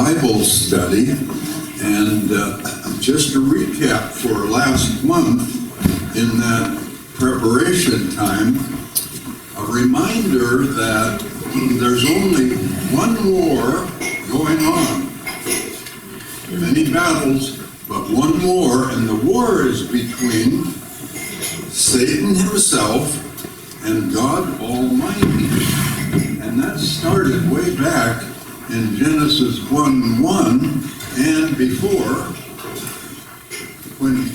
Bible study, and just a recap for last month in that preparation time, a reminder that there's only one war going on. Many battles, but one war, and the war is between Satan himself and God Almighty. And that started way back in Genesis 1:1 and before, when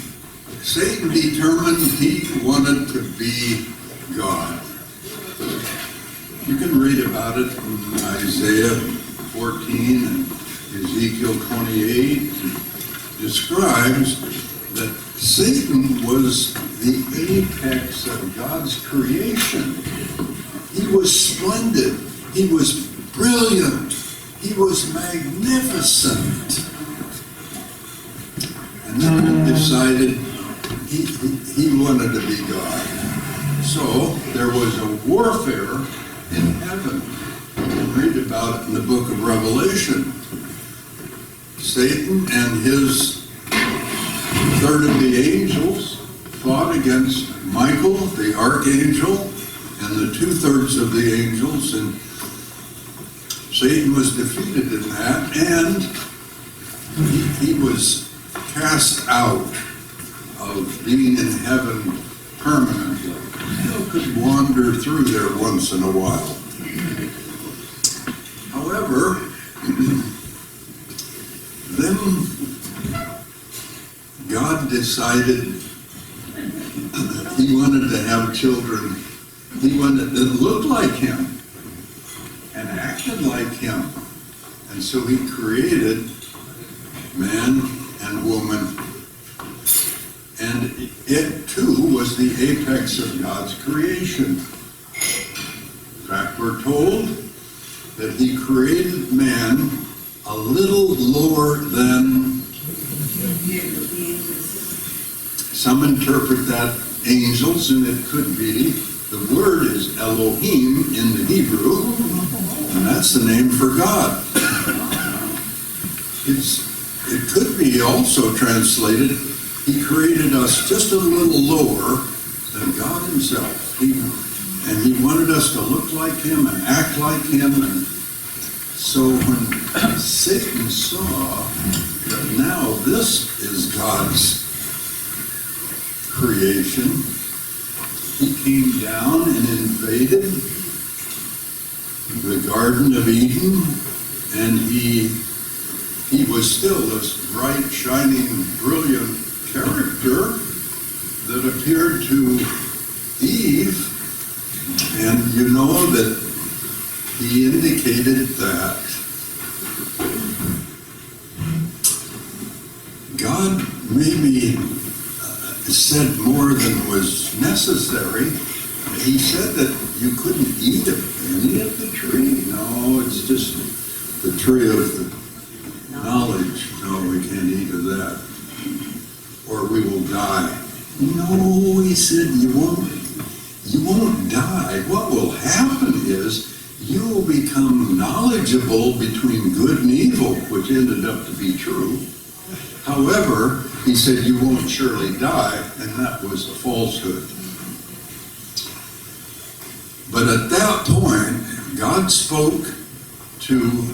Satan determined he wanted to be God. You can read about it in Isaiah 14 and Ezekiel 28. It describes that Satan was the apex of God's creation. He was splendid. He was brilliant. He was magnificent. And then he decided he wanted to be God. So there was a warfare in heaven. You can read about it in the book of Revelation. Satan and his third of the angels fought against Michael, the archangel, and the 2/3 of the angels, and Satan was defeated in that, and he was cast out of being in heaven permanently. He could wander through there once in a while. However, then God decided he wanted to have children. He wanted to look like him and acted like him. And so he created man and woman. And it too was the apex of God's creation. In fact, we're told that he created man a little lower than, some interpret that angels, and it could be, the word is Elohim in the Hebrew, and that's the name for God. It could be also translated, he created us just a little lower than God himself. And he wanted us to look like him and act like him. And so when Satan saw that now this is God's creation, he came down and invaded the Garden of Eden, and he was still this bright, shining, brilliant character that appeared to Eve, and you know that he indicated that God maybe said more than was necessary. He said that you couldn't eat of any of the tree. No, it's just the tree of the knowledge. No, we can't eat of that. Or we will die. No, he said, you won't die. What will happen is you will become knowledgeable between good and evil, which ended up to be true. However, he said you won't surely die, and that was a falsehood. But at that point, God spoke to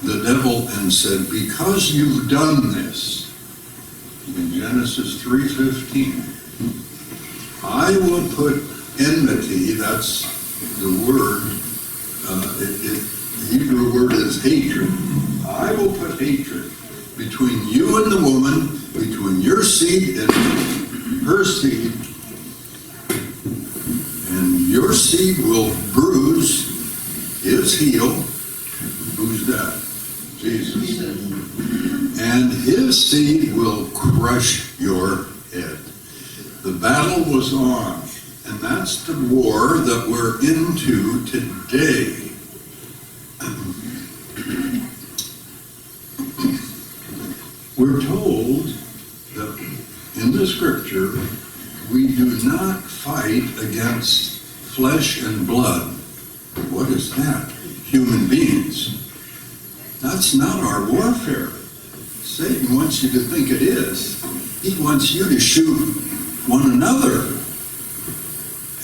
the devil and said, because you've done this, in Genesis 3:15, I will put enmity, that's the word, the Hebrew word is hatred. I will put hatred between you and the woman, between your seed and her seed, and your seed will bruise his heel. Who's that? Jesus. And his seed will crush your head. The battle was on, and that's the war that we're into today. We're told that in the scripture, we do not fight against flesh and blood. What is that? Human beings. That's not our warfare. Satan wants you to think it is. He wants you to shoot one another.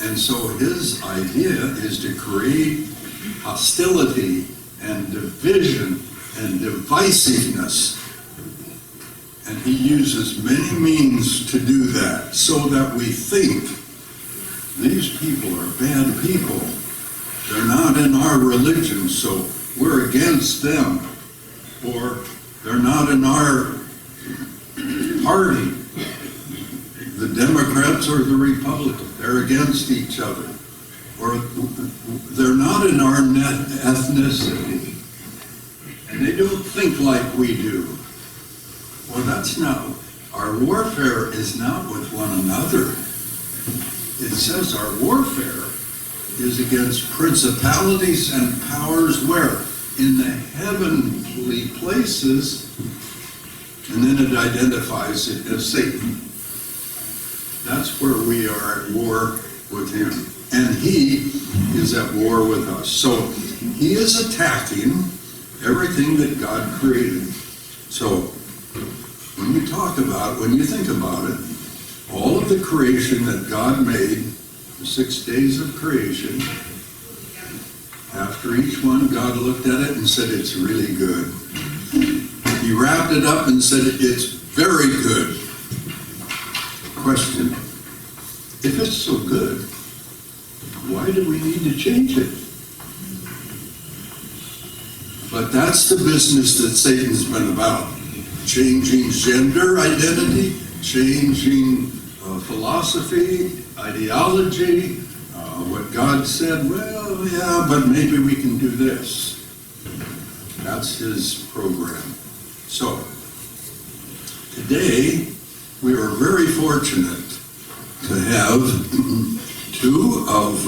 And so his idea is to create hostility and division and divisiveness. And he uses many means to do that, so that we think these people are bad people. They're not in our religion, so we're against them. Or they're not in our party. The Democrats or the Republicans, they're against each other. Or they're not in our ethnicity. And they don't think like we do. Well, that's not, our warfare is not with one another. It says our warfare is against principalities and powers where? In the heavenly places, and then it identifies it as Satan. That's where we are at war with him. And he is at war with us. So he is attacking everything that God created. So when you think about it, all of the creation that God made, the 6 days of creation, after each one, God looked at it and said, it's really good. He wrapped it up and said, it's very good. Question, if it's so good, why do we need to change it? But that's the business that Satan's been about. Changing gender identity, changing philosophy, ideology, what God said, well, yeah, but maybe we can do this. That's his program. So, today, we are very fortunate to have two of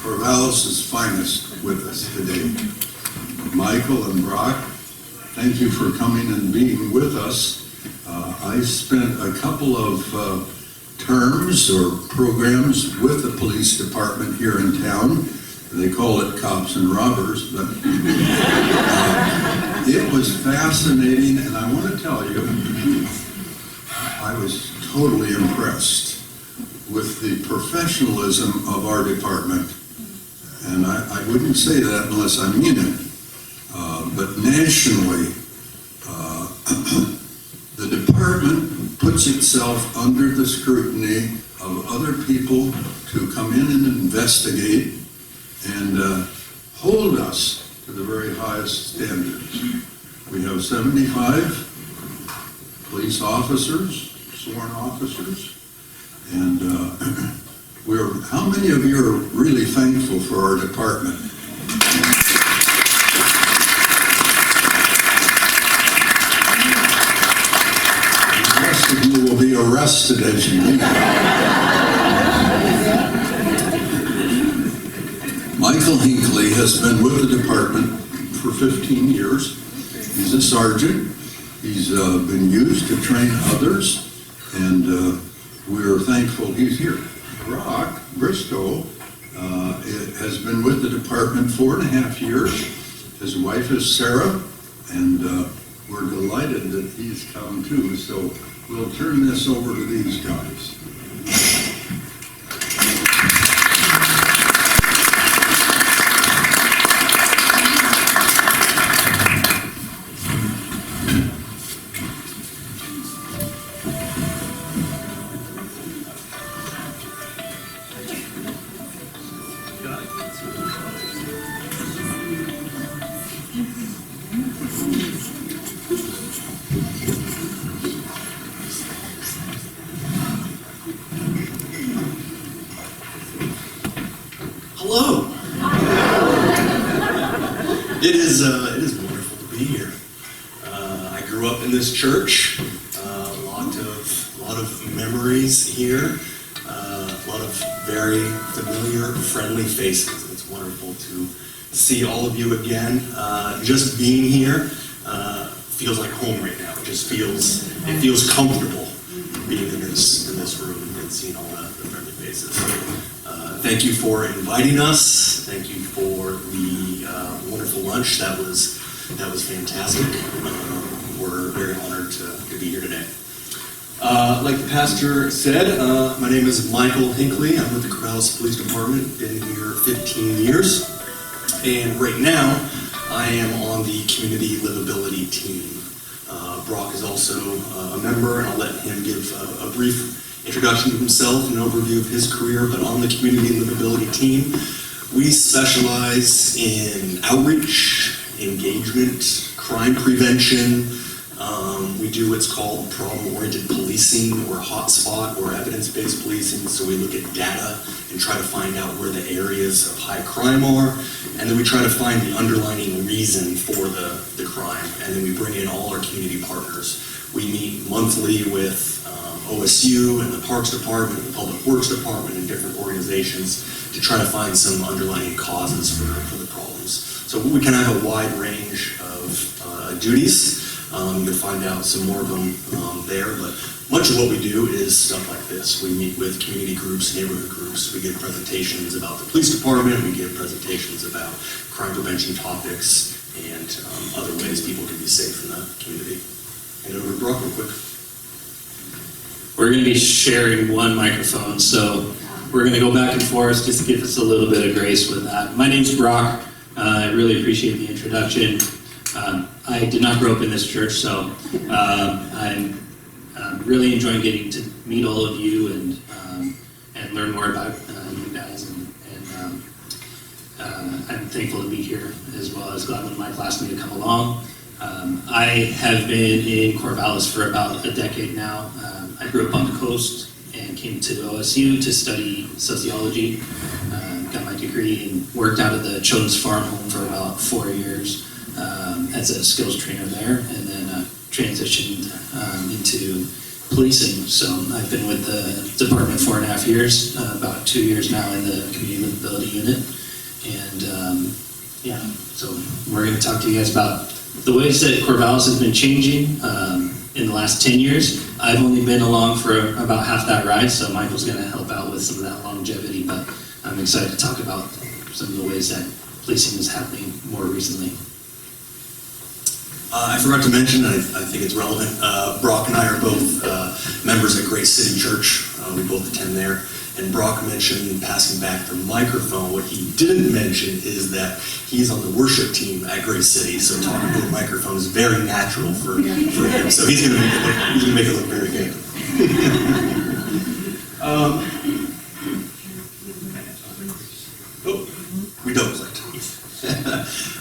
Corvallis' finest with us today. Michael and Brock, thank you for coming and being with us. I spent a couple of terms or programs with the police department here in town. They call it cops and robbers, but it was fascinating, and I want to tell you, I was totally impressed with the professionalism of our department. And I wouldn't say that unless I mean it. But nationally, the department puts itself under the scrutiny of other people to come in and investigate and hold us to the very highest standards. We have 75 police officers, sworn officers, and how many of you are really thankful for our department? The rest of you will be arrested as you leave. Michael Hinckley has been with the department for 15 years. He's a sergeant. He's been used to train others, and we're thankful he's here. Brock, Bristow, has been with the department 4.5 years. His wife is Sarah, and we're delighted that he's come too. So we'll turn this over to these guys. Hello. It is wonderful to be here. I grew up in this church. A lot of memories here. A lot of very familiar, friendly faces. It's wonderful to see all of you again. Just being here feels like home right now. It feels comfortable being in this room and seeing all the friendly faces. Thank you for inviting us. Thank you for the wonderful lunch that was That was fantastic. We're very honored to be here today. Like the pastor said, my name is Michael Hinckley. I'm with the Corvallis Police Department, been here 15 years. And right now, I am on the community livability team. Brock is also a member, and I'll let him give a brief introduction to himself and an overview of his career. But on the community livability team, we specialize in outreach, engagement, crime prevention. We do what's called problem-oriented policing or hotspot or evidence-based policing. So we look at data and try to find out where the areas of high crime are. And then we try to find the underlying reason for the crime. And then we bring in all our community partners. We meet monthly with OSU and the Parks Department and the Public Works Department and different organizations to try to find some underlying causes for the problems. So we kind of have a wide range of duties. You'll find out some more of them there, but much of what we do is stuff like this. We meet with community groups, neighborhood groups. We give presentations about the police department. We give presentations about crime prevention topics and other ways people can be safe in the community. Hand it over to Brock real quick. We're going to be sharing one microphone, so we're going to go back and forth just to give us a little bit of grace with that. My name's Brock. I really appreciate the introduction. I did not grow up in this church, so I'm really enjoying getting to meet all of you and learn more about you guys. And I'm thankful to be here, as well as glad when Mike asked me to come along. I have been in Corvallis for about a decade now. I grew up on the coast and came to OSU to study sociology. Got my degree and worked out at the Children's Farm Home for about 4 years as a skills trainer there, and then transitioned into policing. So I've been with the department 4.5 years, about 2 years now in the community livability unit. And so we're going to talk to you guys about the ways that Corvallis has been changing in the last 10 years. I've only been along for about half that ride, so Michael's going to help out with some of that longevity, but I'm excited to talk about some of the ways that policing is happening more recently. I forgot to mention, I think it's relevant, Brock and I are both members at Grace City Church. We both attend there. And Brock mentioned passing back the microphone. What he didn't mention is that he's on the worship team at Grace City, so talking to the microphone is very natural for him. So he's going to make it look very good. We don't like to.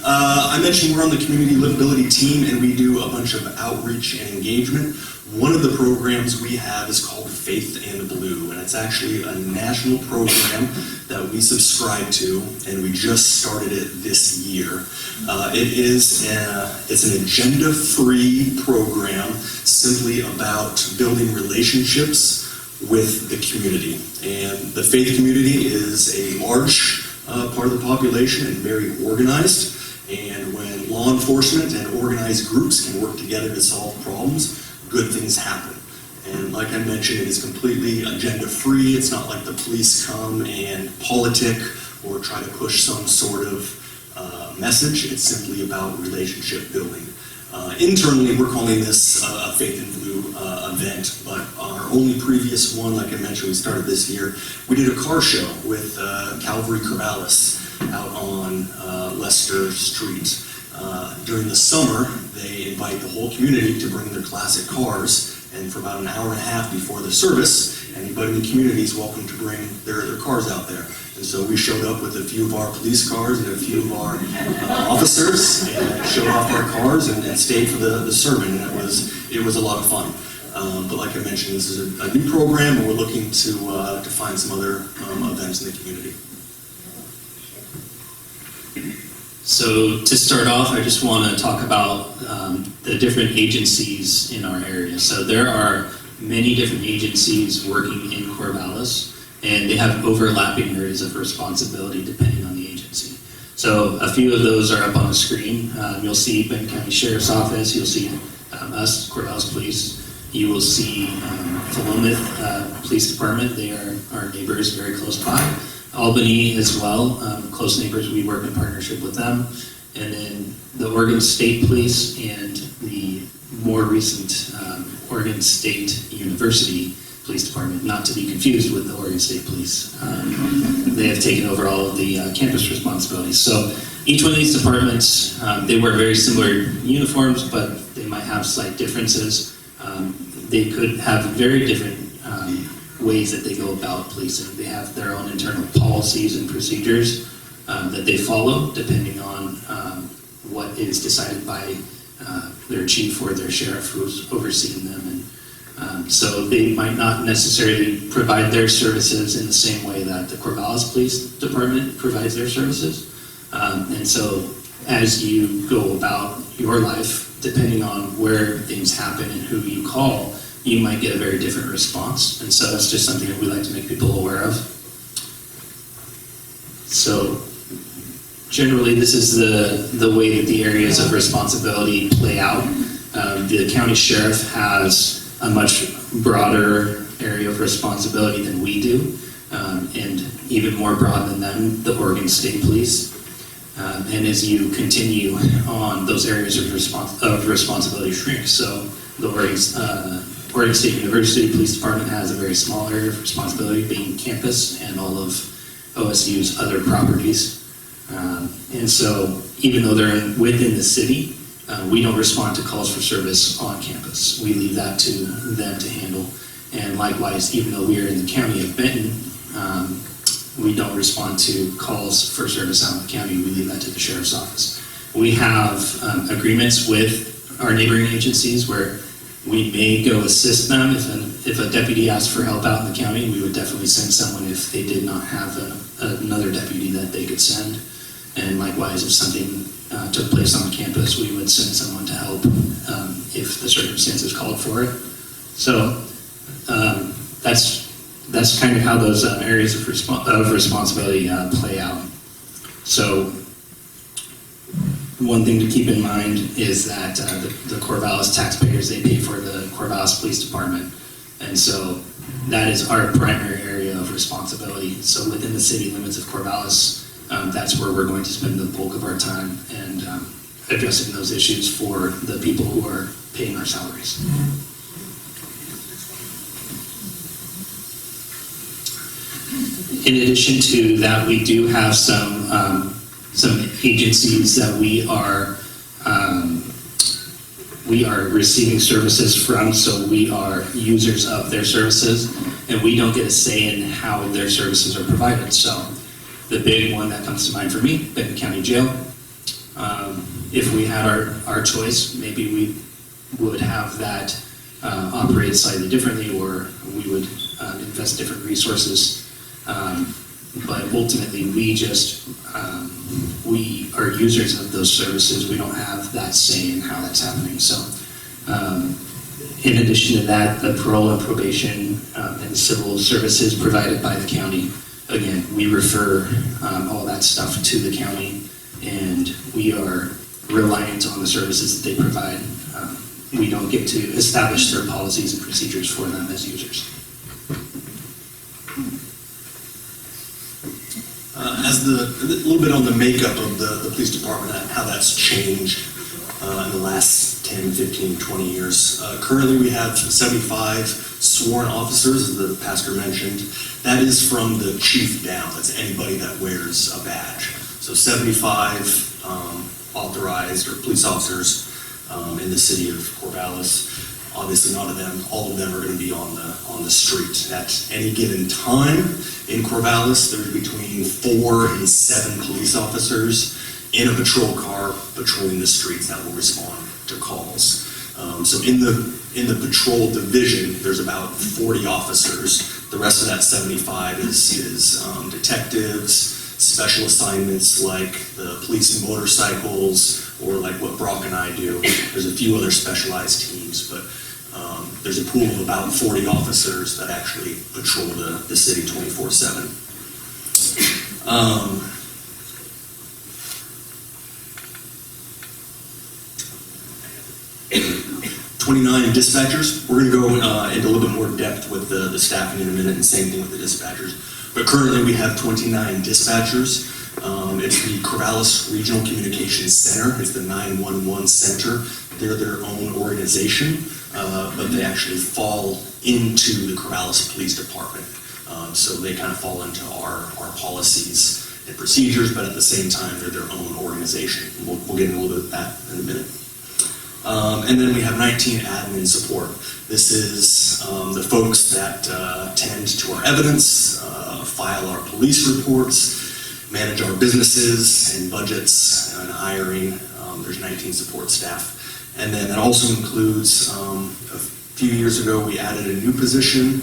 I mentioned we're on the community livability team, and we do a bunch of outreach and engagement. One of the programs we have is called Faith and Blue, and it's actually a national program that we subscribe to, and we just started it this year. It's an agenda-free program simply about building relationships with the community. And the faith community is a large part of the population and very organized. And when law enforcement and organized groups can work together to solve problems, good things happen. And like I mentioned, it is completely agenda-free. It's not like the police come and politic or try to push some sort of message. It's simply about relationship building. Internally, we're calling this a Faith in Blue event, but our only previous one, like I mentioned, we started this year. We did a car show with Calvary Corvallis out on Leicester Street. During the summer, they invite the whole community to bring their classic cars, and for about an hour and a half before the service, anybody in the community is welcome to bring their cars out there. And so we showed up with a few of our police cars and a few of our officers, and showed off our cars and stayed for the sermon. And it was a lot of fun. But like I mentioned, this is a new program, and we're looking to find some other events in the community. So to start off, I just want to talk about the different agencies in our area. So there are many different agencies working in Corvallis, and they have overlapping areas of responsibility depending on the agency. So a few of those are up on the screen. You'll see Benton County Sheriff's Office, you'll see us, Corvallis Police, you will see Philomath Police Department. They are our neighbors very close by. Albany as well, close neighbors, we work in partnership with them. and then the Oregon State Police and the more recent Oregon State University Police Department, not to be confused with the Oregon State Police. They have taken over all of the campus responsibilities. So each one of these departments, they wear very similar uniforms, but they might have slight differences. They could have very different ways that they go about policing. They have their own internal policies and procedures that they follow, depending on what is decided by their chief or their sheriff who's overseeing them. And so they might not necessarily provide their services in the same way that the Corvallis Police Department provides their services. And so as you go about your life, depending on where things happen and who you call, you might get a very different response. And so that's just something that we like to make people aware of. So generally, this is the way that the areas of responsibility play out. The county sheriff has a much broader area of responsibility than we do, and even more broad than them, the Oregon State Police. And as you continue on, those areas of responsibility shrink. So the Oregon State University Police Department has a very small area of responsibility, being campus and all of OSU's other properties. And so even though they're within the city, we don't respond to calls for service on campus. We leave that to them to handle. And likewise, even though we are in the county of Benton, we don't respond to calls for service out in the county. We leave that to the sheriff's office. We have agreements with our neighboring agencies where we may go assist them. If a deputy asks for help out in the county, we would definitely send someone if they did not have another deputy that they could send. And likewise, if something took place on campus, we would send someone to help if the circumstances called for it. So that's kind of how those areas of responsibility play out. So one thing to keep in mind is that the Corvallis taxpayers, they pay for the Corvallis Police Department. And so that is our primary area of responsibility. So within the city limits of Corvallis, that's where we're going to spend the bulk of our time and addressing those issues for the people who are paying our salaries. In addition to that, we do have some agencies that we are receiving services from, so we are users of their services, and we don't get a say in how their services are provided. So the big one that comes to mind for me, Benton County Jail. If we had our choice, maybe we would have that operate slightly differently, or we would invest different resources. But ultimately, we are users of those services. We don't have that say in how that's happening. So in addition to that, the parole and probation and civil services provided by the county, again, we refer all that stuff to the county, and we are reliant on the services that they provide. We don't get to establish their policies and procedures for them as users. As a little bit on the makeup of the police department, how that's changed in the last 10, 15, 20 years. Currently we have 75 sworn officers, as the pastor mentioned. That is from the chief down. That's anybody that wears a badge. So 75 authorized or police officers in the city of Corvallis. Obviously, all of them are going to be on the street at any given time. In Corvallis, there's between 4 and 7 police officers in a patrol car patrolling the streets that will respond to calls. So in the patrol division, there's about 40 officers. The rest of that 75 is detectives, special assignments like the police and motorcycles, or like what Brock and I do. There's a few other specialized teams, but there's a pool of about 40 officers that actually patrol the city 24/7. 29 dispatchers. We're going to go into a little bit more depth with the staffing in a minute, and same thing with the dispatchers. But currently we have 29 dispatchers, It's the Corvallis Regional Communications Center. It's the 911 center. They're their own organization, but they actually fall into the Corvallis Police Department. So they kind of fall into our policies and procedures, but at the same time, they're their own organization. We'll get into a little bit of that in a minute. And then we have 19 admin support. This is the folks that tend to our evidence, file our police reports, manage our businesses and budgets and hiring. There's 19 support staff. And then that also includes, a few years ago, we added a new position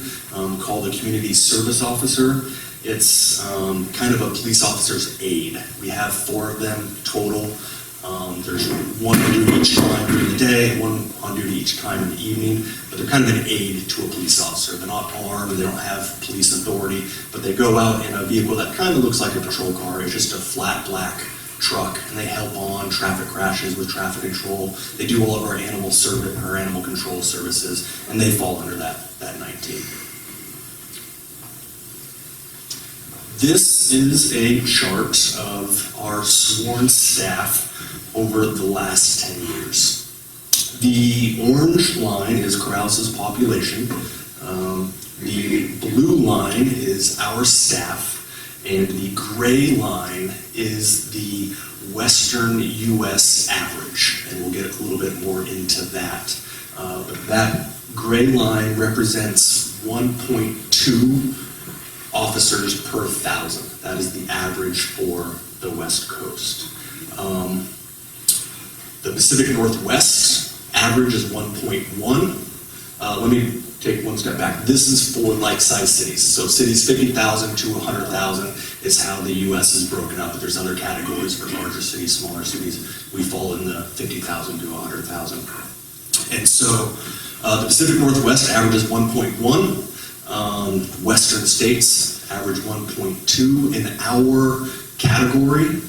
called a community service officer. It's kind of a police officer's aide. We have 4 of them total. There's one on duty each time during the day, and one on duty each time in the evening, but they're kind of an aide to a police officer. They're not armed, they don't have police authority, but they go out in a vehicle that kind of looks like a patrol car. It's just a flat black truck, and they help on traffic crashes with traffic control. They do all of our animal control services, and they fall under that 19. This is a chart of our sworn staff over the last 10 years. The orange line is Corvallis' population. The blue line is our staff, and the gray line is the Western U.S. average, and we'll get a little bit more into that. But that gray line represents 1.2 officers per 1,000. That is the average for the West Coast. The Pacific Northwest average is 1.1. Let me take one step back. This is for like-sized cities. So cities 50,000 to 100,000 is how the U.S. is broken up. But there's other categories for larger cities, smaller cities. We fall in the 50,000 to 100,000. And so the Pacific Northwest averages 1.1. Western states average 1.2. In our category,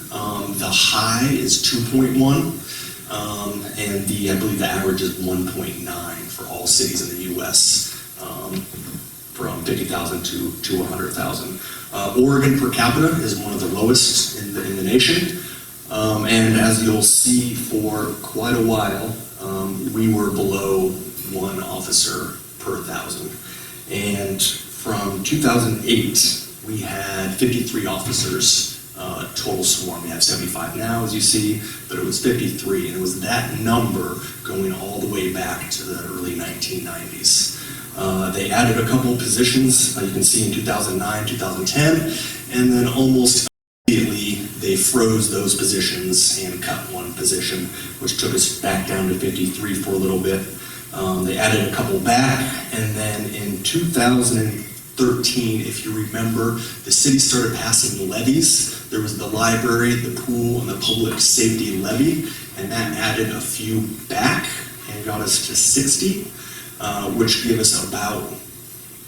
the high is 2.1, and I believe the average is 1.9 for all cities in the U.S. From 50,000 to 100,000. Oregon per capita is one of the lowest in the nation, and as you'll see, for quite a while, we were below 1 officer per 1,000. And from 2008, we had 53 officers total sworn. We have 75 now, as you see, but it was 53, and it was that number going all the way back to the early 1990s. They added a couple of positions, you can see in 2009, 2010, and then almost immediately they froze those positions and cut one position, which took us back down to 53 for a little bit. They added a couple back, and then in 2013, if you remember, the city started passing levies. There was the library, the pool, and the public safety levy, and that added a few back and got us to 60, which gave us about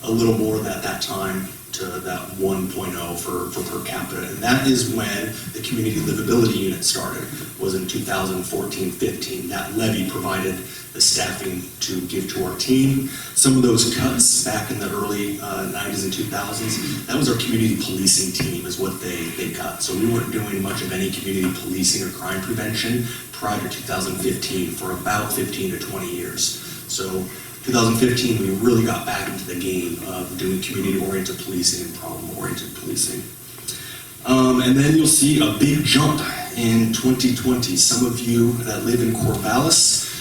a little more at that time to that 1.0 for per capita. And that is when the community livability unit started, was in 2014-15. That levy provided the staffing to give to our team. Some of those cuts back in the early 90s and 2000s, that was our community policing team is what they cut. So we weren't doing much of any community policing or crime prevention prior to 2015 for about 15 to 20 years. So 2015, we really got back into the game of doing community-oriented policing and problem-oriented policing. And then you'll see a big jump in 2020. Some of you that live in Corvallis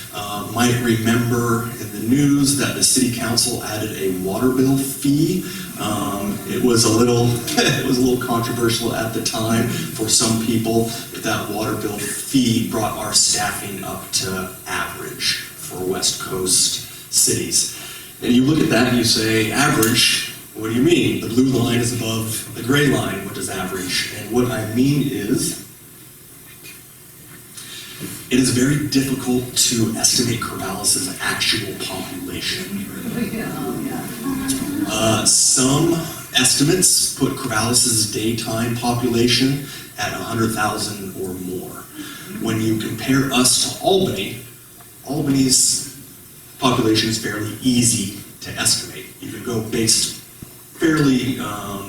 might remember in the news that the city council added a water bill fee. It was a little controversial at the time for some people, but that water bill fee brought our staffing up to average for West Coast cities. And you look at that and you say, average, what do you mean? The blue line is above the gray line, which is average. And what I mean is, it is very difficult to estimate Corvallis' actual population. Some estimates put Corvallis' daytime population at 100,000 or more. When you compare us to Albany, Albany's population is fairly easy to estimate. You can go based fairly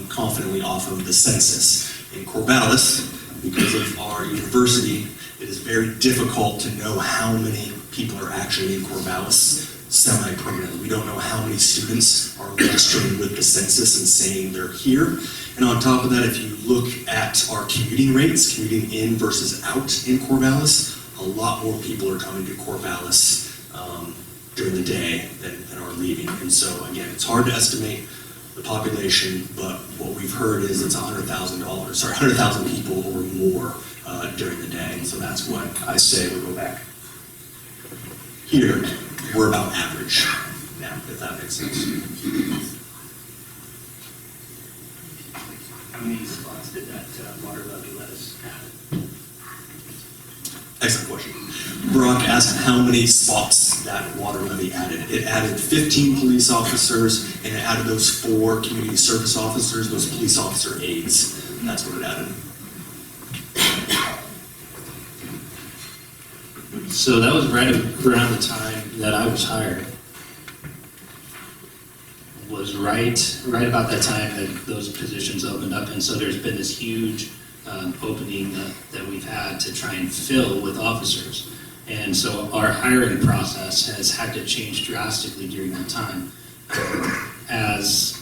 confidently off of the census. In Corvallis, because of our university, it is very difficult to know how many people are actually in Corvallis semi-permanently. We don't know how many students are registering with the census and saying they're here. And on top of that, if you look at our commuting rates, commuting in versus out in Corvallis, a lot more people are coming to Corvallis during the day than are leaving. And so again, it's hard to estimate the population, but what we've heard is it's 100,000 people or more during the day. And so that's what I say we go back. Here, we're about average now, if that makes sense. How many spots did that water levy let us add? Excellent question. Brock asked how many spots that water levy added. It added 15 police officers, and it added those 4 community service officers, those police officer aides. That's what it added. So that was right around the time that I was hired. Was right about that time that those positions opened up, and so there's been this huge opening that we've had to try and fill with officers. And so our hiring process has had to change drastically during that time. As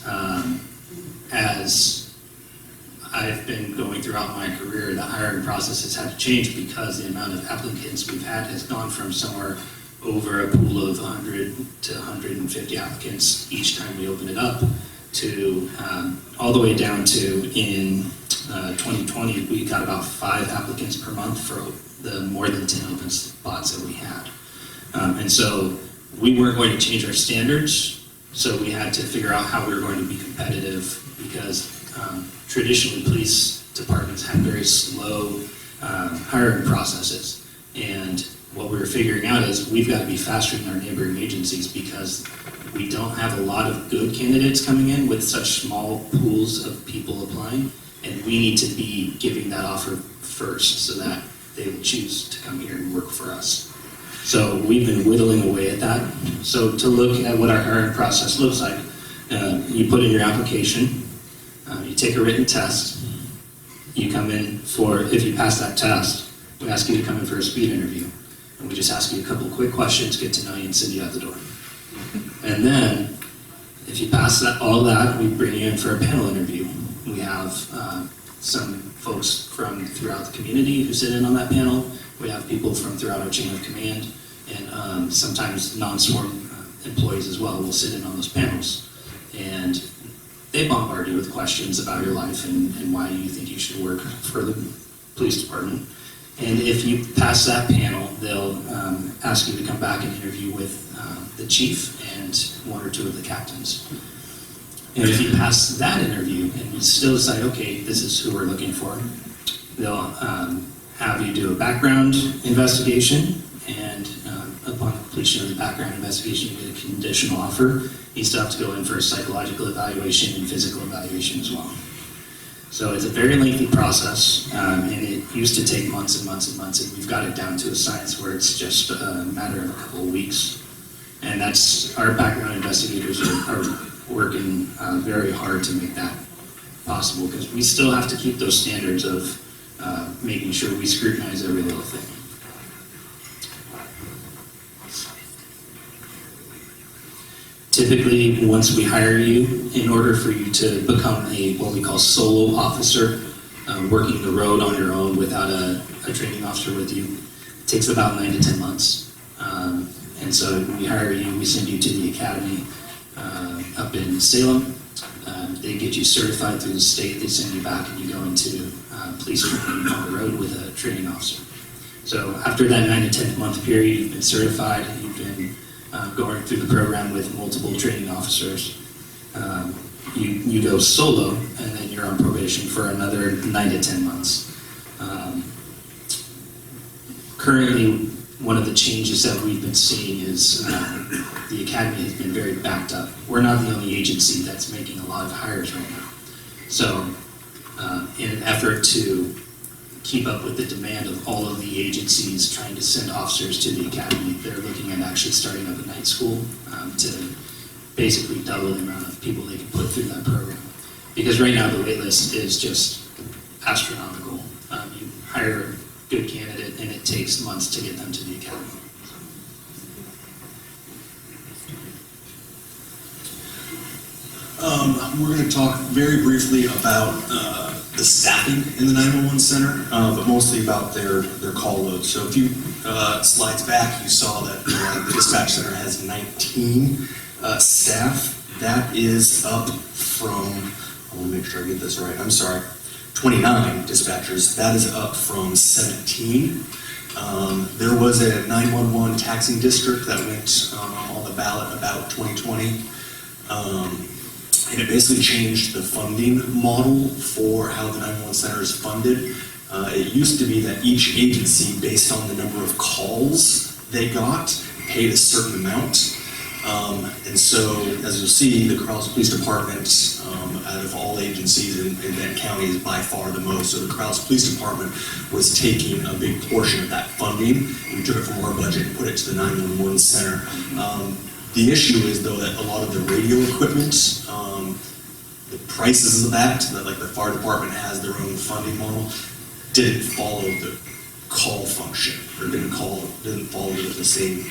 I've been going throughout my career, the hiring process has had to change because the amount of applicants we've had has gone from somewhere over a pool of 100 to 150 applicants each time we open it up to all the way down to in 2020, we got about 5 applicants per month for the more than 10 open spots that we had. And so we weren't going to change our standards, so we had to figure out how we were going to be competitive because traditionally police departments have very slow hiring processes. And what we were figuring out is we've got to be faster than our neighboring agencies because we don't have a lot of good candidates coming in with such small pools of people applying, and we need to be giving that offer first so that they would choose to come here and work for us. So we've been whittling away at that. So to look at what our hiring process looks like, you put in your application, you take a written test, you come in for, if you pass that test, we ask you to come in for a speed interview. And we just ask you a couple of quick questions, get to know you, and send you out the door. And then, if you pass all that, we bring you in for a panel interview. We have some folks from throughout the community who sit in on that panel. We have people from throughout our chain of command, and sometimes non-sworn employees as well will sit in on those panels. And they bombard you with questions about your life and why you think you should work for the police department. And if you pass that panel, they'll ask you to come back and interview with the chief and 1 or 2 of the captains. And if you pass that interview and you still decide, okay, this is who we're looking for, they'll have you do a background investigation, and upon completion of the background investigation, you get a conditional offer. You still have to go in for a psychological evaluation and physical evaluation as well. So it's a very lengthy process, and it used to take months and months and months, and we've got it down to a science where it's just a matter of a couple of weeks. And that's, our background investigators are working very hard to make that possible, because we still have to keep those standards of making sure we scrutinize every little thing. Typically, once we hire you, in order for you to become a what we call solo officer, working the road on your own without a training officer with you, it takes about 9 to 10 months. And so when we hire you, we send you to the academy up in Salem. They get you certified through the state. They send you back and you go into police training on the road with a training officer. So after that 9 to 10 month period, you've been certified, you've been going through the program with multiple training officers. You go solo, and then you're on probation for another 9 to 10 months. Currently, one of the changes that we've been seeing is the academy has been very backed up. We're not the only agency that's making a lot of hires right now. So in an effort to keep up with the demand of all of the agencies trying to send officers to the academy, they're looking at actually starting up a night school to basically double the amount of people they can put through that program. Because right now the wait list is just astronomical. hire a good candidate, and it takes months to get them to the academy. We're going to talk very briefly about the staffing in the 911 center, but mostly about their call load. So a few slides back, you saw that the dispatch center has 19 staff. That is up from, I want to make sure I get this right, I'm sorry, 29 dispatchers. That is up from 17. There was a 911 taxing district that went on the ballot about 2020. And it basically changed the funding model for how the 911 center is funded. It used to be that each agency, based on the number of calls they got, paid a certain amount. And so, as you'll see, the Corvallis Police Department, out of all agencies in Benton County, is by far the most. So the Corvallis Police Department was taking a big portion of that funding. We took it from our budget and put it to the 911 center. The issue is, though, that a lot of the radio equipment, the prices of that, like the fire department has their own funding model, didn't follow the call function, or didn't follow the same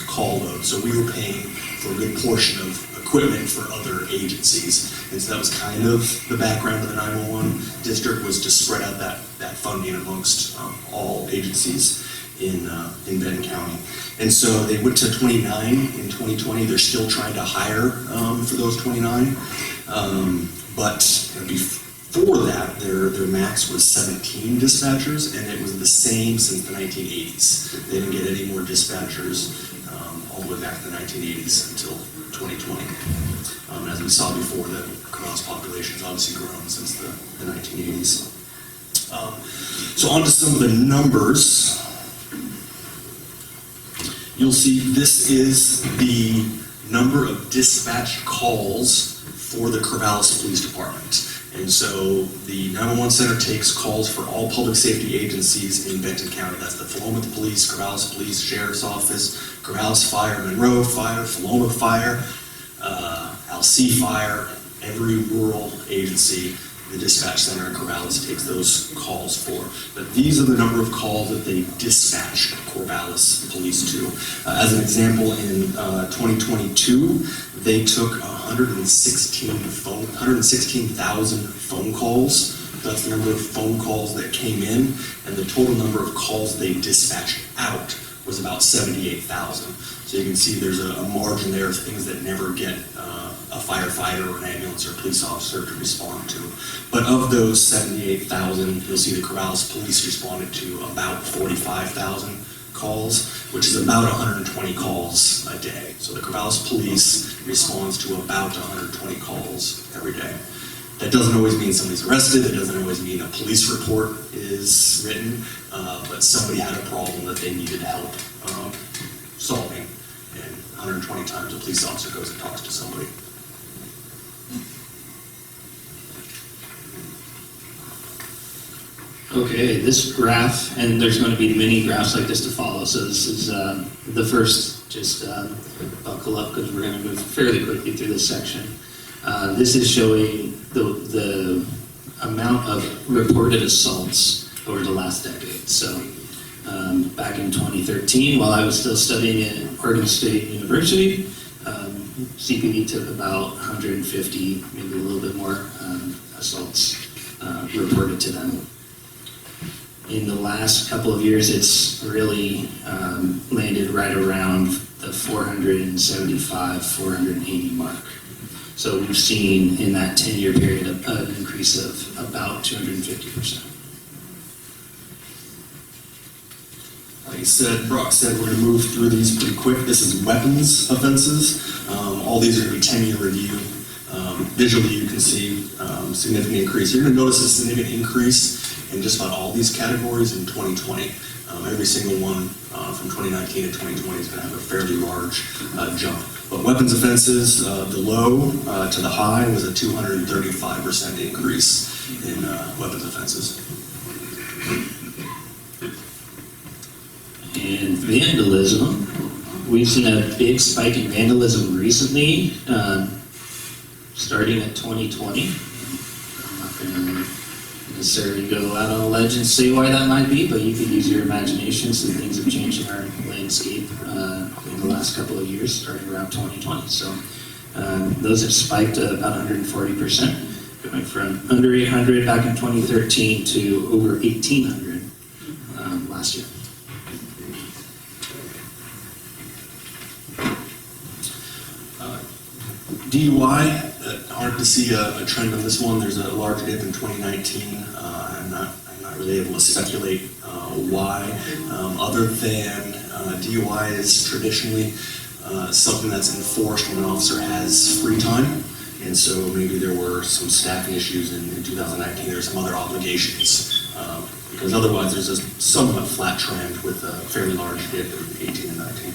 call load. So we were paying for a good portion of equipment for other agencies. And so that was kind of the background of the 911 district, was to spread out that funding amongst all agencies in Benton County. And so they went to 29 in 2020. They're still trying to hire for those 29. But before that, their max was 17 dispatchers, and it was the same since the 1980s. They didn't get any more dispatchers all the way back to the 1980s until 2020. As we saw before, the Corvallis population has obviously grown since the 1980s. So on to some of the numbers. You'll see this is the number of dispatched calls for the Corvallis Police Department. And so the 911 center takes calls for all public safety agencies in Benton County. That's the Philomath Police, Corvallis Police, Sheriff's Office, Corvallis Fire, Monroe Fire, Philomath Fire, Alsea Fire, every rural agency. The dispatch center in Corvallis takes those calls for. But these are the number of calls that they dispatch Corvallis police to. As an example, in 2022, they took 116,000 phone calls. That's the number of phone calls that came in, and the total number of calls they dispatched out was about 78,000. So you can see there's a margin there of things that never get a firefighter or an ambulance or a police officer to respond to. But of those 78,000, you'll see the Corvallis police responded to about 45,000 calls, which is about 120 calls a day. So the Corvallis police responds to about 120 calls every day. That doesn't always mean somebody's arrested, it doesn't always mean a police report is written, but somebody had a problem that they needed help solving, and 120 times a police officer goes and talks to somebody. Okay, this graph, and there's going to be many graphs like this to follow, so this is the first, just buckle up because we're going to move fairly quickly through this section. This is showing the amount of reported assaults over the last decade. So back in 2013, while I was still studying at Oregon State University, CPD took about 150, maybe a little bit more, assaults reported to them. In the last couple of years, it's really landed right around the 475, 480 mark. So we've seen in that 10-year period an increase of about 250%. Like I said, Brock said, we're going to move through these pretty quick. This is weapons offenses. All these are going to be 10-year review. Visually, you can see significant increase. You're going to notice a significant increase in just about all these categories in 2020. Every single one from 2019 to 2020 is going to have a fairly large jump. But weapons offenses, the low to the high was a 235% increase in weapons offenses. And vandalism, we've seen a big spike in vandalism recently, starting at 2020. I'm not going to necessarily go out on a ledge and say why that might be, but you can use your imagination. Some things have changed in our landscape in the last couple of years, starting around 2020. So those have spiked about 140%, going from under 800 back in 2013 to over 1,800 last year. DUI, hard to see a trend on this one. There's a large dip in 2019. I'm not really able to speculate why, other than DUI is traditionally something that's enforced when an officer has free time. And so maybe there were some staffing issues in 2019. There are some other obligations, because otherwise there's a somewhat flat trend with a fairly large dip in 18 and 19.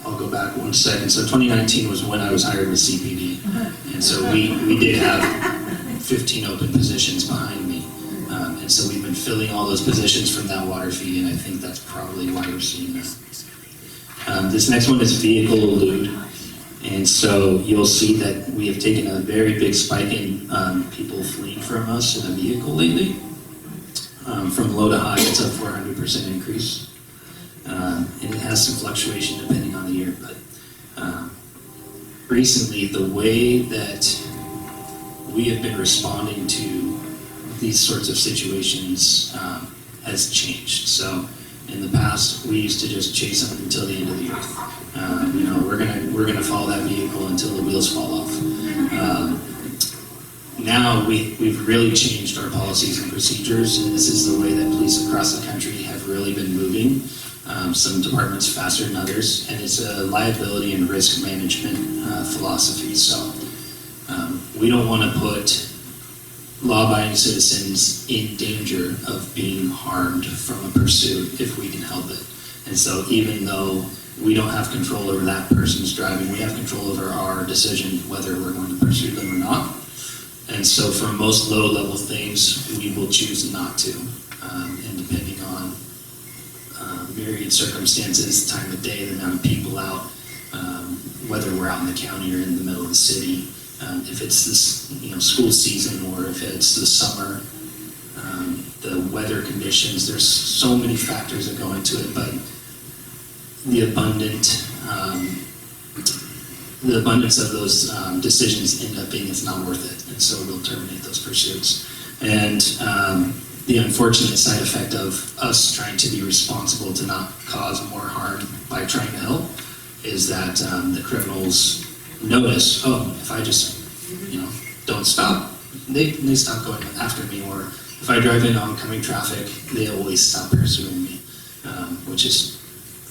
I'll go back 1 second. So 2019 was when I was hired with CPD. And so we did have 15 open positions behind me. And so we've been filling all those positions from that water fee, and I think that's probably why we're seeing that. This next one is vehicle elude. And so you'll see that we have taken a very big spike in people fleeing from us in a vehicle lately. From low to high, it's a 400% increase. And it has some fluctuation depending on the year, but recently the way that we have been responding to these sorts of situations has changed. So in the past, we used to just chase them until the end of the earth. You know, we're gonna follow that vehicle until the wheels fall off. Now we've really changed our policies and procedures, and this is the way that police across the country have really been moving. Some departments faster than others, and it's a liability and risk management philosophy. So we don't want to put law-abiding citizens in danger of being harmed from a pursuit if we can help it. And so even though we don't have control over that person's driving, we have control over our decision whether we're going to pursue them or not. And so for most low-level things, we will choose not to, and depending on myriad circumstances, time of day, the amount of people out, whether we're out in the county or in the middle of the city, if it's this school season or if it's the summer, the weather conditions, there's so many factors that go into it, but the abundance of those decisions end up being it's not worth it, and so we'll terminate those pursuits. And the unfortunate side effect of us trying to be responsible to not cause more harm by trying to help is that the criminals notice, oh, if I just don't stop, they stop going after me, or if I drive in oncoming traffic, they always stop pursuing me, which is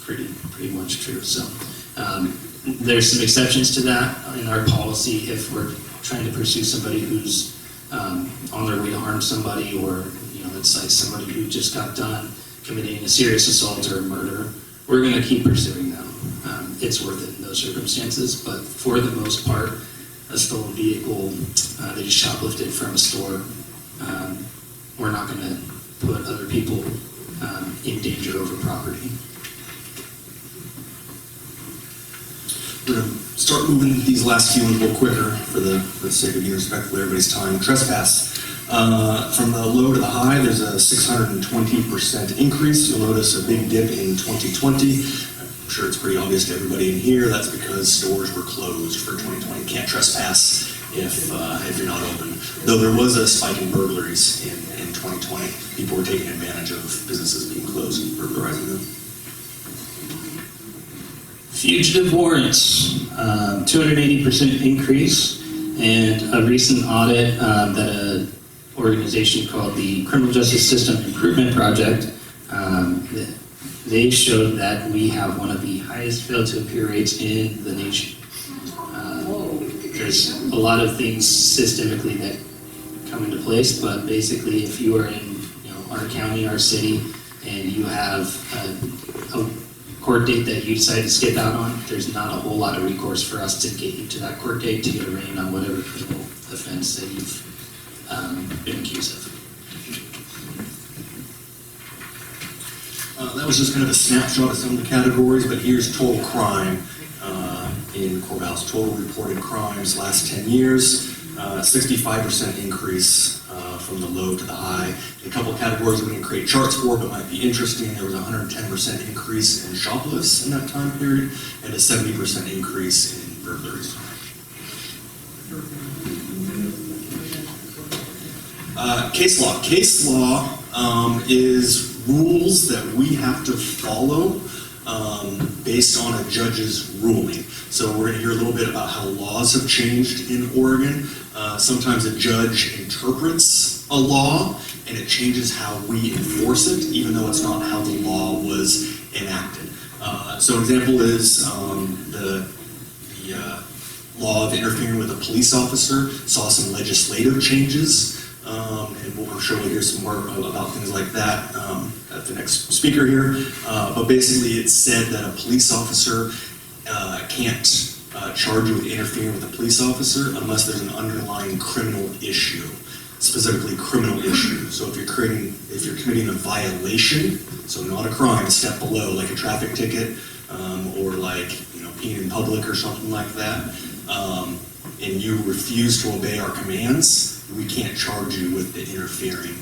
pretty much true. So there's some exceptions to that in our policy if we're trying to pursue somebody who's on their way to harm somebody, or it's like somebody who just got done committing a serious assault or a murder. We're going to keep pursuing them. It's worth it in those circumstances, but for the most part, a stolen vehicle, they just shoplifted from a store, we're not going to put other people in danger over property. We're going to start moving these last few ones a little quicker for the sake of being respectful of everybody's time. Trespass. From the low to the high, there's a 620% increase. You'll notice a big dip in 2020. I'm sure it's pretty obvious to everybody in here. That's because stores were closed for 2020. You can't trespass if you're not open. Though there was a spike in burglaries in 2020. People were taking advantage of businesses being closed and burglarizing them. Fugitive warrants, 280% increase, and a recent audit that an organization called the Criminal Justice System Improvement Project, they showed that we have one of the highest fail to appear rates in the nation. There's a lot of things systemically that come into place, but basically if you are in our county, our city, and you have a court date that you decide to skip out on, there's not a whole lot of recourse for us to get you to that court date to get arraigned on whatever criminal offense that you've been accused of. That was just kind of a snapshot of some of the categories, but here's total crime. in Corvallis. Total reported crimes last 10 years, 65% increase from the low to the high. A couple of categories we didn't create charts for, but might be interesting. There was a 110% increase in shoplifts in that time period, and a 70% increase in burglaries. Case law. Case law is rules that we have to follow based on a judge's ruling. So we're going to hear a little bit about how laws have changed in Oregon. Sometimes a judge interprets a law and it changes how we enforce it, even though it's not how the law was enacted. So an example is the law of interfering with a police officer saw some legislative changes. And we'll show you here some more about things like that at the next speaker here. But basically it said that a police officer can't charge you with interfering with a police officer unless there's an underlying criminal issue, specifically criminal issue. So if you're committing a violation, so not a crime, a step below, like a traffic ticket, or like peeing in public or something like that, and you refuse to obey our commands, we can't charge you with the interfering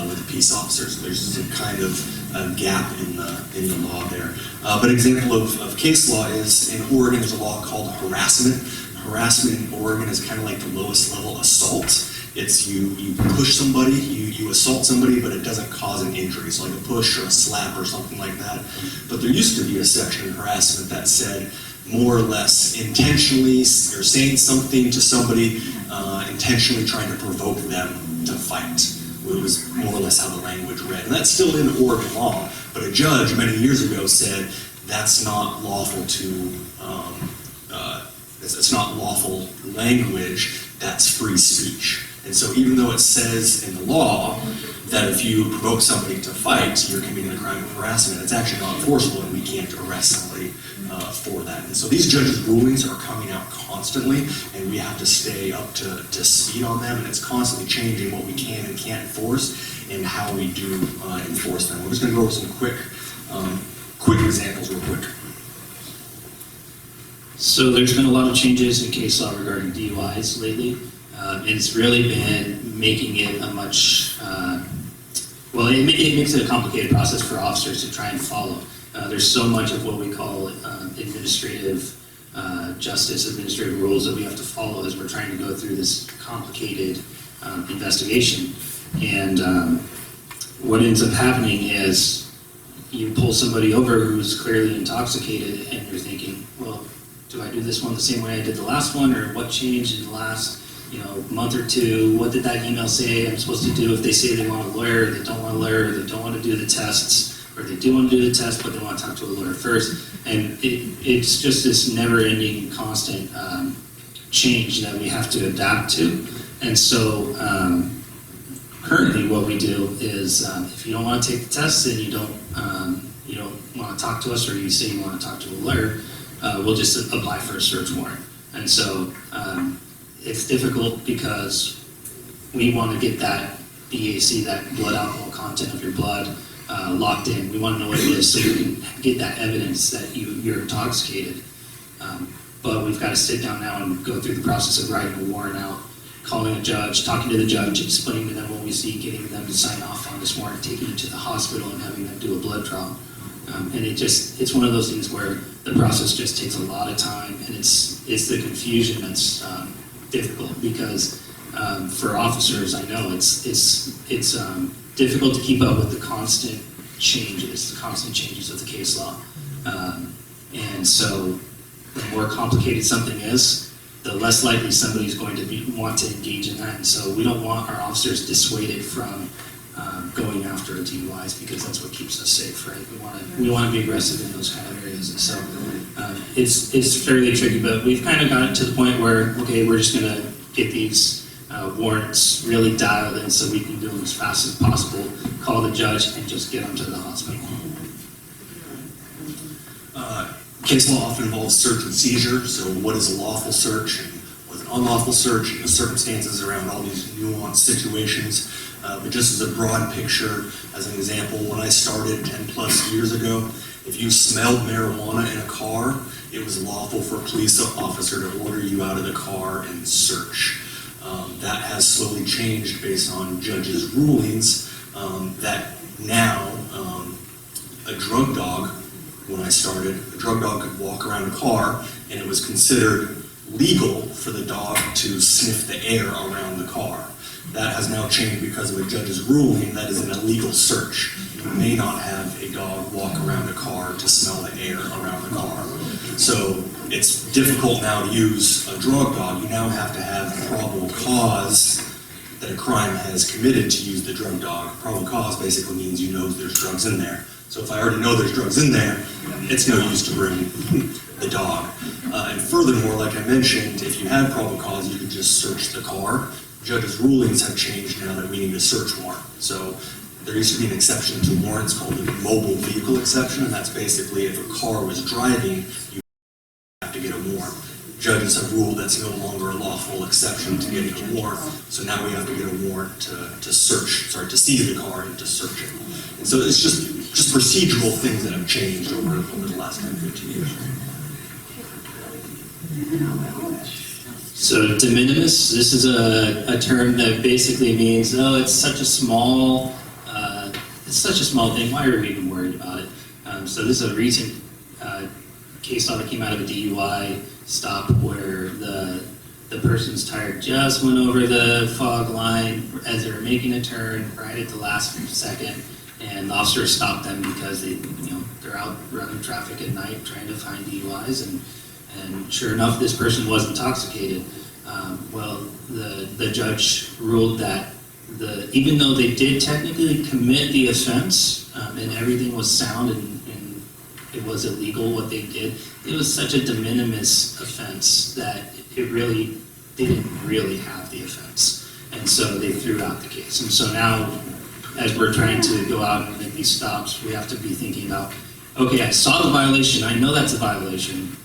with the peace officers. There's some kind of a gap in the law there. But an example of case law is in Oregon, there's a law called harassment. Harassment in Oregon is kind of like the lowest level assault. It's you push somebody, you assault somebody, but it doesn't cause an injury. So like a push or a slap or something like that. But there used to be a section in harassment that said more or less intentionally, or saying something to somebody, intentionally trying to provoke them to fight. It was more or less how the language read. And that's still in Oregon law, but a judge many years ago said that's not lawful it's not lawful language, that's free speech. And so even though it says in the law that if you provoke somebody to fight, you're committing a crime of harassment, it's actually not enforceable and we can't arrest somebody for that. And so these judges' rulings are coming out constantly and we have to stay up to speed on them, and it's constantly changing what we can and can't enforce and how we do enforce them. We're just going to go over some quick examples real quick. So there's been a lot of changes in case law regarding DUIs lately. And it's really been making it a much, it makes it a complicated process for officers to try and follow. There's so much of what we call administrative justice, administrative rules that we have to follow as we're trying to go through this complicated investigation. And what ends up happening is you pull somebody over who's clearly intoxicated and you're thinking, well, do I do this one the same way I did the last one, or what changed in the last month or two? What did that email say I'm supposed to do if they say they want a lawyer, they don't want a lawyer, they don't want to do the tests, or they do want to do the test but they want to talk to a lawyer first? And it's just this never-ending, constant change that we have to adapt to. And so currently what we do is if you don't want to take the test and you don't want to talk to us, or you say you want to talk to a lawyer, we'll just apply for a search warrant. And so it's difficult because we want to get that BAC, that blood alcohol content of your blood, locked in. We want to know what it is so you can get that evidence that you're intoxicated. But we've got to sit down now and go through the process of writing a warrant out, calling a judge, talking to the judge, explaining to them what we see, getting them to sign off on this warrant, taking it to the hospital and having them do a blood draw. And it's one of those things where the process just takes a lot of time, and it's the confusion that's difficult, because for officers, I know it's difficult to keep up with the constant changes of the case law. And so the more complicated something is, the less likely somebody's going to want to engage in that. And so we don't want our officers dissuaded from going after DUIs, because that's what keeps us safe, right? We want to be aggressive in those kind of areas. And so it's fairly tricky, but we've kind of gotten to the point where, okay, we're just going to get these warrants really dialed in so we can do them as fast as possible, call the judge, and just get them to the hospital. Case law often involves search and seizure. So what is a lawful search and what is an unlawful search, and the circumstances around all these nuanced situations. But just as a broad picture, as an example, when I started 10 plus years ago, If you smelled marijuana in a car, it was lawful for a police officer to order you out of the car and search. That has slowly changed based on judges' rulings, that now a drug dog, when I started, a drug dog could walk around a car and it was considered legal for the dog to sniff the air around the car. That has now changed because of a judge's ruling that is an illegal search. You may not have a dog walk around a car to smell the air around the car. So it's difficult now to use a drug dog. You now have to have probable cause that a crime has committed to use the drug dog. Probable cause basically means you know there's drugs in there. So if I already know there's drugs in there, it's no use to bring the dog. And furthermore, like I mentioned, if you had probable cause, you could just search the car. Judges' rulings have changed now that we need a search warrant. So there used to be an exception to warrants called the mobile vehicle exception, and that's basically if a car was driving, you have to get a warrant. Judges have ruled that's no longer a lawful exception to getting a warrant, so now we have to get a warrant to seize the car and to search it. And so it's just procedural things that have changed over the last 10, 15 years. So de minimis, this is a term that basically means, oh, it's such a small thing, why are we even worried about it? So this is a recent case law that came out of a DUI stop where the person's tire just went over the fog line as they were making a turn right at the last second, and the officer stopped them because they're out running traffic at night trying to find DUIs, and sure enough, this person was intoxicated. Well, the judge ruled that even though they did technically commit the offense and everything was sound and it was illegal what they did, it was such a de minimis offense that they didn't really have the offense. And so they threw out the case. And so now, as we're trying to go out and make these stops, we have to be thinking about, okay, I saw the violation, I know that's a violation,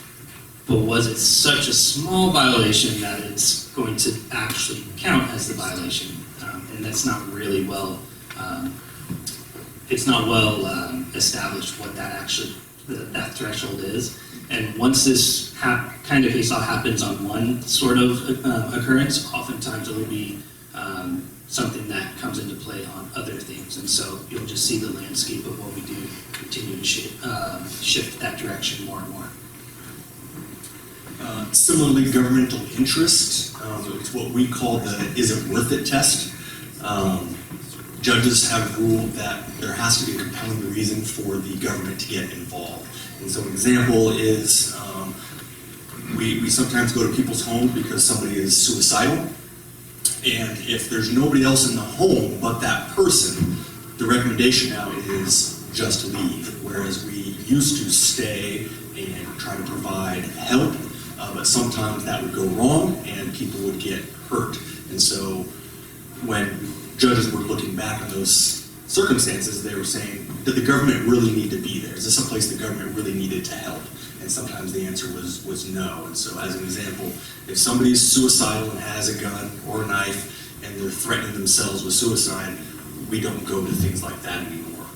but was it such a small violation that it's going to actually count as the violation? And that's not really it's not well established what that actually, that threshold is. And once this kind of case law happens on one sort of occurrence, oftentimes it will be something that comes into play on other things. And so you'll just see the landscape of what we do continue to shift that direction more and more. Similarly, governmental interest, it's what we call the is it worth it test. Judges have ruled that there has to be a compelling reason for the government to get involved. And so an example is we sometimes go to people's homes because somebody is suicidal. And if there's nobody else in the home but that person, the recommendation now is just leave. Whereas we used to stay and try to provide help, but sometimes that would go wrong and people would get hurt. And so when judges were looking back on those circumstances, they were saying, did the government really need to be there? Is this a place the government really needed to help? And sometimes the answer was no. And so as an example, if somebody's suicidal and has a gun or a knife and they're threatening themselves with suicide, we don't go to things like that anymore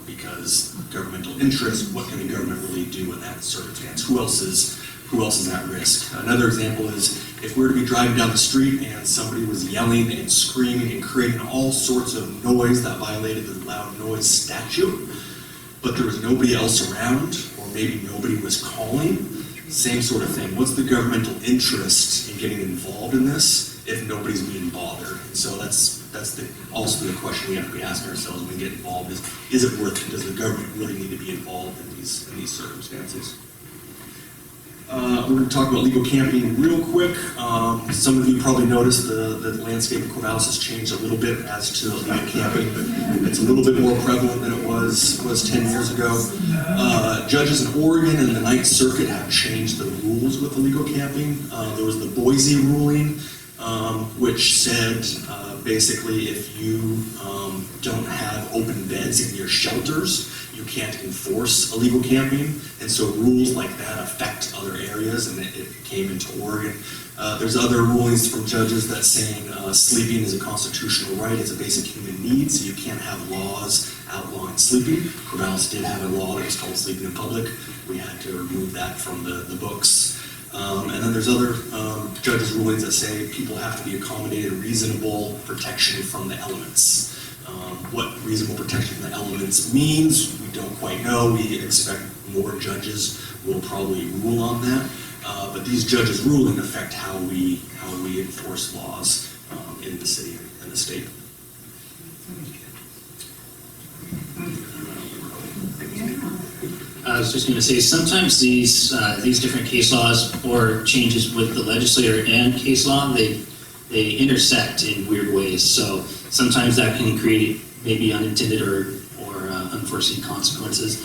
because governmental interest, what can the government really do in that circumstance? Who else is at risk? Another example is if we were to be driving down the street and somebody was yelling and screaming and creating all sorts of noise that violated the loud noise statute, but there was nobody else around, or maybe nobody was calling, same sort of thing. What's the governmental interest in getting involved in this if nobody's being bothered? And so that's also the question we have to be asking ourselves when we get involved is it worth it? Does the government really need to be involved in these circumstances? We're going to talk about legal camping real quick. Some of you probably noticed the landscape of Corvallis has changed a little bit as to legal camping. It's a little bit more prevalent than it was 10 years ago. Judges in Oregon and the Ninth Circuit have changed the rules with illegal camping. There was the Boise ruling, which said basically if you don't have open beds in your shelters, you can't enforce illegal camping, and so rules like that affect other areas, and it came into Oregon. There's other rulings from judges that saying sleeping is a constitutional right, it's a basic human need, so you can't have laws outlawing sleeping. Corvallis did have a law that was called sleeping in public. We had to remove that from the books. And then there's other judges' rulings that say people have to be accommodated reasonable protection from the elements. What reasonable protection from the elements means, we don't quite know. We expect more judges will probably rule on that. But these judges' ruling affect how we enforce laws in the city and the state. I was just going to say, sometimes these different case laws or changes with the legislator and case law, they intersect in weird ways. So sometimes that can create maybe unintended or unforeseen consequences.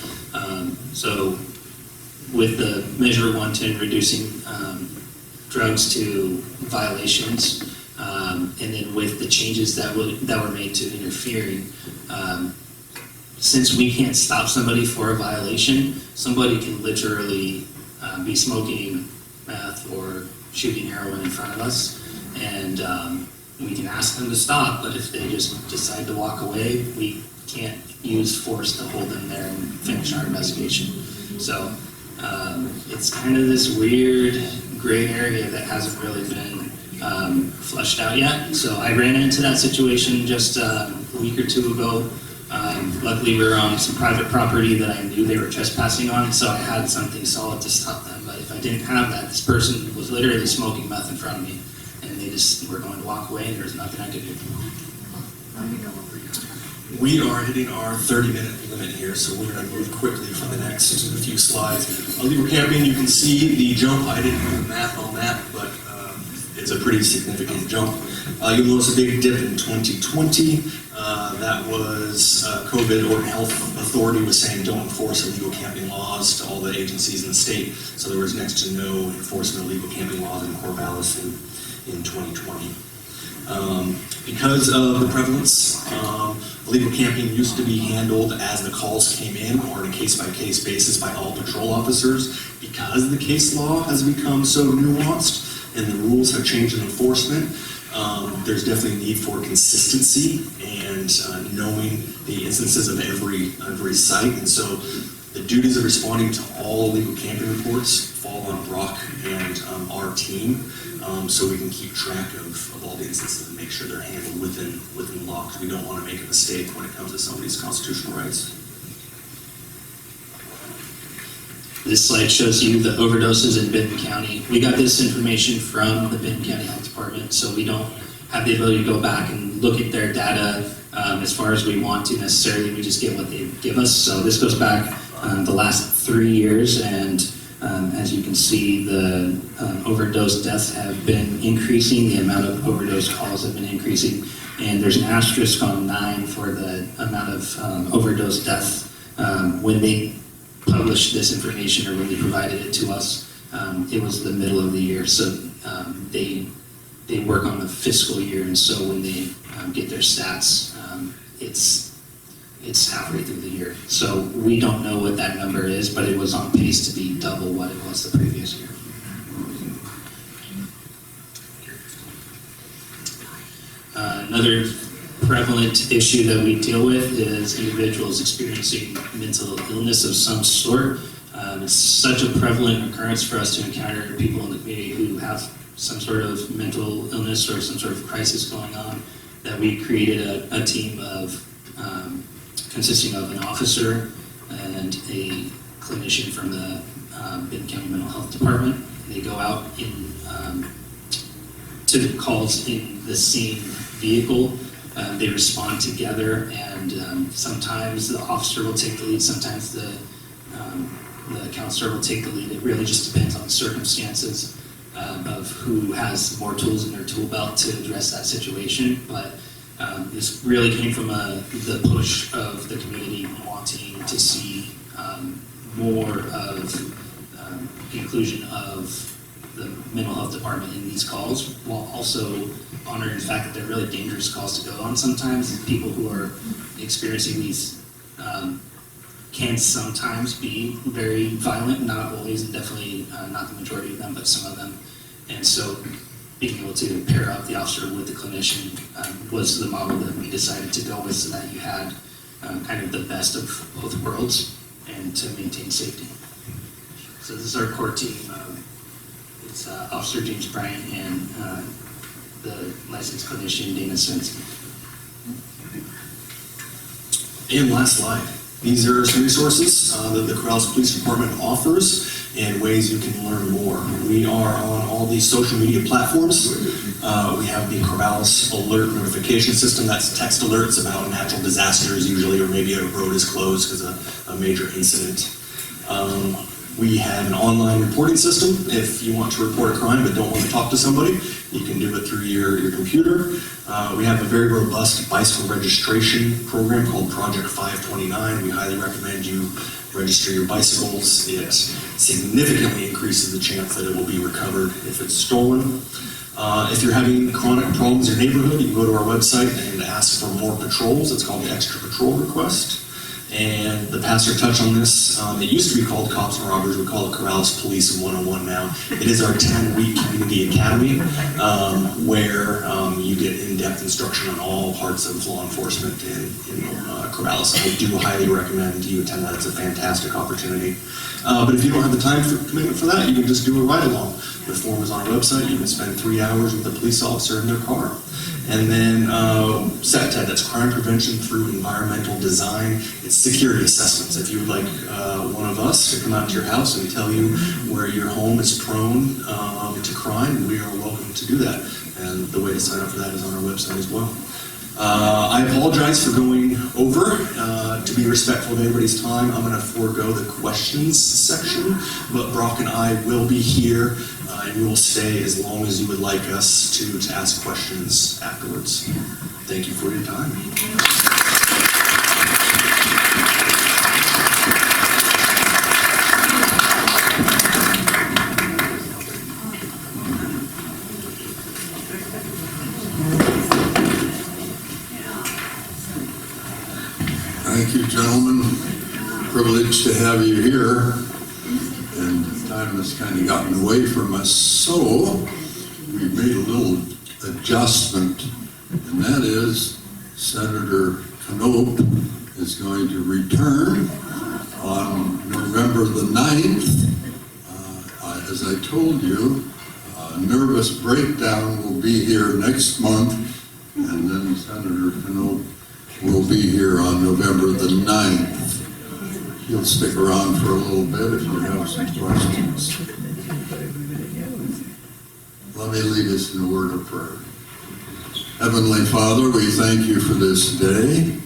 So with the Measure 110 reducing drugs to violations, and then with the changes that were made to interfering, since we can't stop somebody for a violation, somebody can literally be smoking meth or shooting heroin in front of us, and we can ask them to stop, but if they just decide to walk away, we can't use force to hold them there and finish our investigation. So it's kind of this weird gray area that hasn't really been flushed out yet. So I ran into that situation just a week or two ago. Luckily, we were on some private property that I knew they were trespassing on, so I had something solid to stop them. But if I didn't have that, this person was literally smoking meth in front of me, and they just were going to walk away, and there was nothing I could do. We are hitting our 30-minute limit here, so we're going to move quickly for the next few slides. Illegal camping, you can see the jump. I didn't do the math on that, but it's a pretty significant jump. You'll notice a big dip in 2020. That was COVID. Oregon Health Authority was saying don't enforce illegal camping laws to all the agencies in the state. So there was next to no enforcement of illegal camping laws in Corvallis in 2020. Because of the prevalence, illegal camping used to be handled as the calls came in or on a case-by-case basis by all patrol officers. Because the case law has become so nuanced and the rules have changed in enforcement, there's definitely a need for consistency and knowing the instances of every site. And so the duties of responding to all illegal camping reports fall on Brock and our team, so we can keep track of all the instances and make sure they're handled within law, because we don't want to make a mistake when it comes to somebody's constitutional rights. This slide shows you the overdoses in Benton County. We got this information from the Benton County Health Department, so we don't have the ability to go back and look at their data as far as we want to necessarily. We just get what they give us. So this goes back the last 3 years, and as you can see, the overdose deaths have been increasing. The amount of overdose calls have been increasing, and there's an asterisk on 9 for the amount of overdose deaths. When they published this information or when they provided it to us, it was the middle of the year. So they work on the fiscal year, and so when they get their stats, it's halfway through the year. So we don't know what that number is, but it was on pace to be double what it was the previous year. Another prevalent issue that we deal with is individuals experiencing mental illness of some sort. It's such a prevalent occurrence for us to encounter people in the community who have some sort of mental illness or some sort of crisis going on, that we created a team of consisting of an officer and a clinician from the Benton County Mental Health Department. They go out to the calls in the same vehicle. They respond together, and sometimes the officer will take the lead, sometimes the counselor will take the lead. It really just depends on the circumstances of who has more tools in their tool belt to address that situation. But this really came from the push of the community wanting to see more of inclusion of the mental health department in these calls, while also honoring the fact that they're really dangerous calls to go on sometimes. People who are experiencing these can sometimes be very violent, not always, and definitely not the majority of them, but some of them. And so being able to pair up the officer with the clinician was the model that we decided to go with, so that you had kind of the best of both worlds and to maintain safety. So this is our core team. It's Officer James Bryant and the licensed clinician Dana Svensson. And last slide. These are some resources that the Corvallis Police Department offers and ways you can learn more. We are on all these social media platforms. We have the Corvallis alert notification system. That's text alerts about natural disasters usually, or maybe a road is closed because of a major incident. We have an online reporting system. If you want to report a crime but don't want to talk to somebody, you can do it through your computer. We have a very robust bicycle registration program called Project 529. We highly recommend you register your bicycles. It significantly increases the chance that it will be recovered if it's stolen. If you're having chronic problems in your neighborhood, you can go to our website and ask for more patrols. It's called the Extra Patrol Request. And the pastor touched on this. It used to be called Cops and Robbers. We call it Corvallis Police 101 now. It is our 10-week community academy where you get in-depth instruction on all parts of law enforcement in Corvallis. I do highly recommend you attend that. It's a fantastic opportunity. But if you don't have the time for commitment for that, you can just do a ride-along. The form is on our website. You can spend 3 hours with a police officer in their car. And then Sept, that's crime prevention through environmental design. It's security assessments. If you would like one of us to come out to your house and tell you where your home is prone to crime, we are welcome to do that. And the way to sign up for that is on our website as well. I apologize for going over. To be respectful of everybody's time, I'm going to forego the questions section, but Brock and I will be here, and we will stay as long as you would like us to ask questions afterwards. Thank you for your time. Thank you, gentlemen. Privileged to have you here. And time has kind of gotten away from us, so we've made a little adjustment, and that is Senator Knoop is going to return on November the 9th. As I told you, Nervous Breakdown will be here next month, and then Senator Knoop will be here on November the 9th. He'll stick around for a little bit if you have some questions. Let me lead us in a word of prayer. Heavenly Father, we thank you for this day.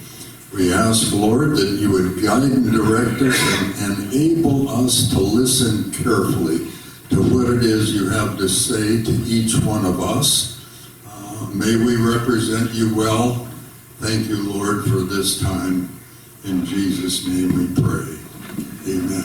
We ask, Lord, that you would guide and direct us and enable us to listen carefully to what it is you have to say to each one of us. May we represent you well. Thank you, Lord, for this time. In Jesus' name we pray. Amen.